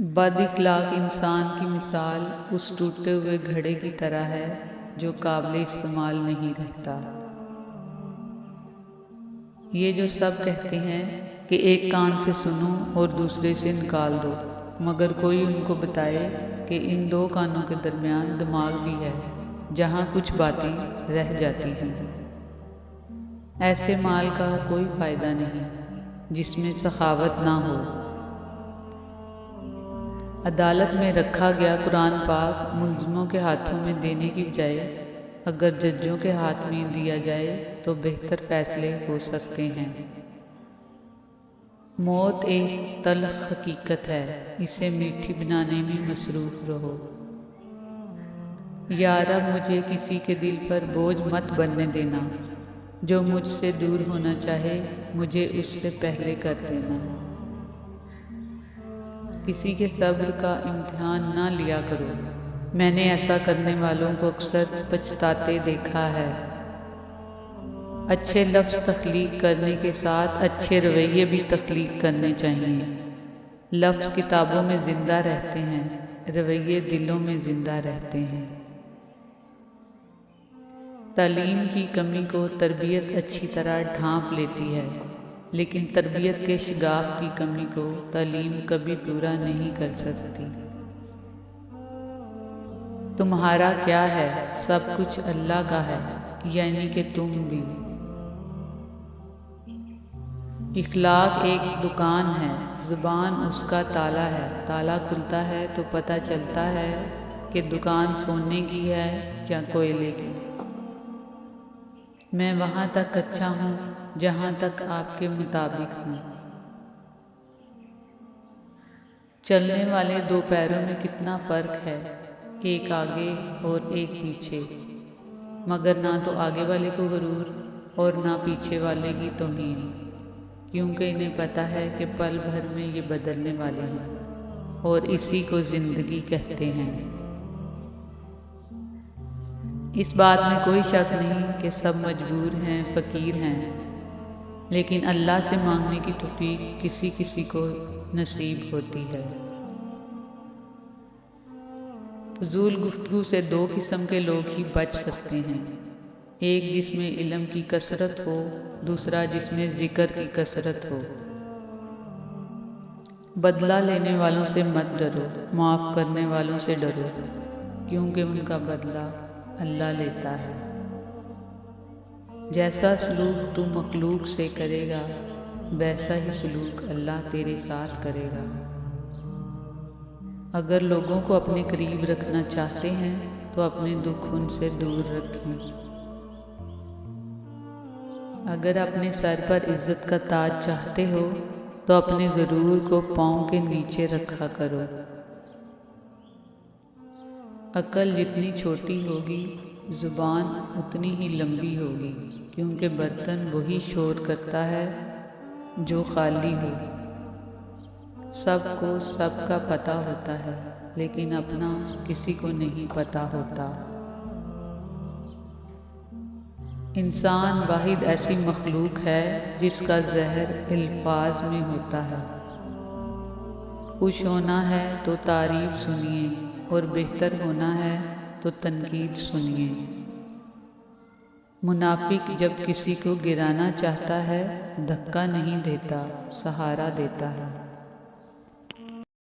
بد اخلاق انسان کی مثال اس ٹوٹے ہوئے گھڑے کی طرح ہے جو قابل استعمال نہیں رہتا۔ یہ جو سب کہتے ہیں کہ ایک کان سے سنو اور دوسرے سے نکال دو، مگر کوئی ان کو بتائے کہ ان دو کانوں کے درمیان دماغ بھی ہے جہاں کچھ باتیں رہ جاتی ہیں۔ ایسے مال کا کوئی فائدہ نہیں جس میں سخاوت نہ ہو۔ عدالت میں رکھا گیا قرآن پاک ملزموں کے ہاتھوں میں دینے کی بجائے اگر ججوں کے ہاتھ میں دیا جائے تو بہتر فیصلے ہو سکتے ہیں۔ موت ایک تلخ حقیقت ہے، اسے میٹھی بنانے میں مصروف رہو۔ یا رب مجھے کسی کے دل پر بوجھ مت بننے دینا، جو مجھ سے دور ہونا چاہے مجھے اس سے پہلے کر دینا۔ کسی کے صبر کا امتحان نہ لیا کرو، میں نے ایسا کرنے والوں کو اکثر پچھتاتے دیکھا ہے۔ اچھے لفظ تخلیق کرنے کے ساتھ اچھے رویے بھی تخلیق کرنے چاہیے۔ لفظ کتابوں میں زندہ رہتے ہیں، رویے دلوں میں زندہ رہتے ہیں۔ تعلیم کی کمی کو تربیت اچھی طرح ڈھانپ لیتی ہے، لیکن تربیت کے شگاف کی کمی کو تعلیم کبھی پورا نہیں کر سکتی۔ تمہارا کیا ہے؟ سب کچھ اللہ کا ہے، یعنی کہ تم بھی۔ اخلاق ایک دکان ہے، زبان اس کا تالا ہے۔ تالا کھلتا ہے تو پتہ چلتا ہے کہ دکان سونے کی ہے یا کوئلے کی۔ میں وہاں تک اچھا ہوں جہاں تک آپ کے مطابق ہوں۔ چلنے والے دو پیروں میں کتنا فرق ہے، ایک آگے اور ایک پیچھے، مگر نہ تو آگے والے کو غرور اور نہ پیچھے والے کی توہین، کیونکہ انہیں پتہ ہے کہ پل بھر میں یہ بدلنے والے ہیں اور اسی کو زندگی کہتے ہیں۔ اس بات میں کوئی شک نہیں کہ سب مجبور ہیں، فقیر ہیں، لیکن اللہ سے مانگنے کی توفیق کسی کسی کو نصیب ہوتی ہے۔ فضول گفتگو سے دو قسم کے لوگ ہی بچ سکتے ہیں، ایک جس میں علم کی کثرت ہو، دوسرا جس میں ذکر کی کثرت ہو۔ بدلہ لینے والوں سے مت ڈرو، معاف کرنے والوں سے ڈرو، کیونکہ ان کا بدلہ اللہ لیتا ہے۔ جیسا سلوک تو مخلوق سے کرے گا، ویسا ہی سلوک اللہ تیرے ساتھ کرے گا۔ اگر لوگوں کو اپنے قریب رکھنا چاہتے ہیں تو اپنے دکھ ان سے دور رکھیں۔ اگر اپنے سر پر عزت کا تاج چاہتے ہو تو اپنے غرور کو پاؤں کے نیچے رکھا کرو۔ عقل جتنی چھوٹی ہوگی، زبان اتنی ہی لمبی ہوگی، کیونکہ برتن وہی شور کرتا ہے جو خالی ہو۔ سب کو سب کا پتہ ہوتا ہے، لیکن اپنا کسی کو نہیں پتہ ہوتا۔ انسان واحد ایسی مخلوق ہے جس کا زہر الفاظ میں ہوتا ہے۔ خوش ہونا ہے تو تعریف سنیے اور بہتر ہونا ہے تو تنقید سنیے۔ منافق جب کسی کو گرانا چاہتا ہے دھکا نہیں دیتا، سہارا دیتا ہے۔